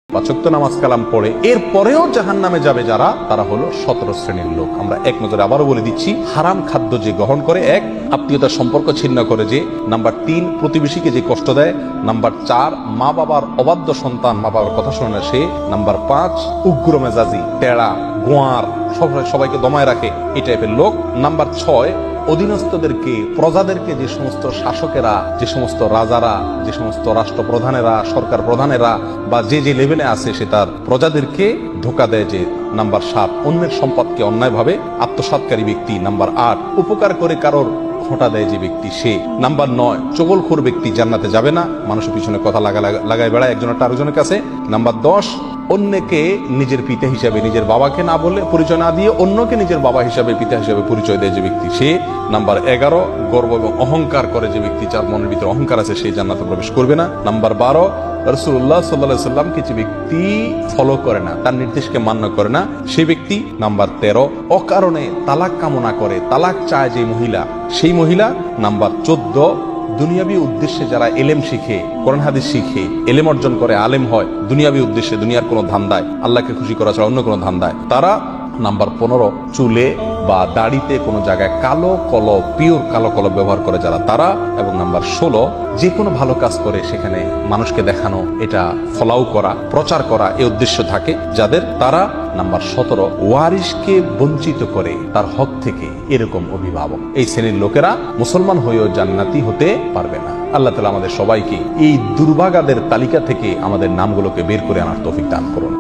৫ ওয়াক্ত নামাজ কালাম পড়ে এরপরেও জাহান্নামে যাবে যারা, তারা হলো ১৭ শ্রেণীর লোক। আমরা এক নজরে আবারও বলে দিচ্ছি, হারাম খাদ্য যে গ্রহণ করে, ১ আত্মীয়তার সম্পর্ক ছিন্ন করে যে, নাম্বার ৩ প্রতিবেশীকে যে কষ্ট দেয়, নাম্বার ৪ মা বাবার অবাধ্য সন্তান, মা বাবার কথা শোনে না সে, নাম্বার ৫ উগ্র মেজাজি, টেড়া, গোয়ার, সবাইকে দমায় রাখে, এই টাইপের লোক। নাম্বার ৬ অধীনস্থদেরকে, প্রজাদেরকে, যে সমস্ত শাসকেরা, যে সমস্ত রাজারা, যে সমস্ত রাষ্ট্রপ্রধানেরা, সরকার প্রধানেরা বা যে যে লেভেলে আছে সে তার প্রজাদেরকে ধোঁকা দেয় যে। নাম্বার ৭ অন্যের সম্পদকে অন্যায়ভাবে আত্মসাৎকারী ব্যক্তি। নাম্বার ৮ উপকার করে কারোর খোঁটা দেয় যে ব্যক্তি সে। নাম্বার ৯ চগলখোর ব্যক্তি জান্নাতে যাবে না, মানুষের পিছনে কথা লাগায় বেড়ায় একজনের আরেকজনের কাছে। নাম্বার ১০ অন্যকে নিজের পিতা হিসাবে, নিজের বাবাকে না বলে পরিচয় না দিয়ে অন্যকে নিজের বাবা হিসাবে, পিতা হিসাবে পরিচয় দেয় যে ব্যক্তি সে। নাম্বার ১১ গর্ব এবং অহংকার করে যে ব্যক্তি, যার মনের ভিতরে অহংকার আছে, সেই জান্নাতে প্রবেশ করবে না। নাম্বার ১২ রাসূলুল্লাহ সাল্লাল্লাহু আলাইহি সাল্লামকে যে ব্যক্তি ফলো করে না, তার নির্দেশকে মান্য করে না, সেই ব্যক্তি। নাম্বার ১৩ অকারণে তালাক কামনা করে, তালাক চায় যে মহিলা, সেই মহিলা। নাম্বার ১৪ দুনিয়াবী উদ্দেশ্যে যারা এলেম শিখে, কোরআন হাদিস শিখে, এলেম অর্জন করে, আলেম হয় দুনিয়াবী উদ্দেশ্যে, দুনিয়ার কোনো ধান্দায়, আল্লাহকে খুশি করা ছাড়া অন্য কোনো ধান্দায়, তারা। নাম্বার ১৫ চুলে বা দাড়িতে কোনো জায়গায় কালো কলব, পিওর কালো কলব ব্যবহার করে যারা, তারা। এবং নাম্বার ১৬ যে কোনো ভালো কাজ করে সেখানে মানুষকে দেখানো, এটা ফলাও করা, প্রচার করা, এই উদ্দেশ্য থাকে যাদের, তারা। নাম্বার ১৭ ওয়ারিশকে বঞ্চিত করে তার হক থেকে, এরকম অভিভাবক। এই শ্রেণীর লোকেরা মুসলমান হয়েও জান্নাতি হতে পারবে না। আল্লাহ তাআলা আমাদের সবাইকে এই দুর্ভাগাদের তালিকা থেকে আমাদের নামগুলোকে বের করে আনার তৌফিক দান করুন।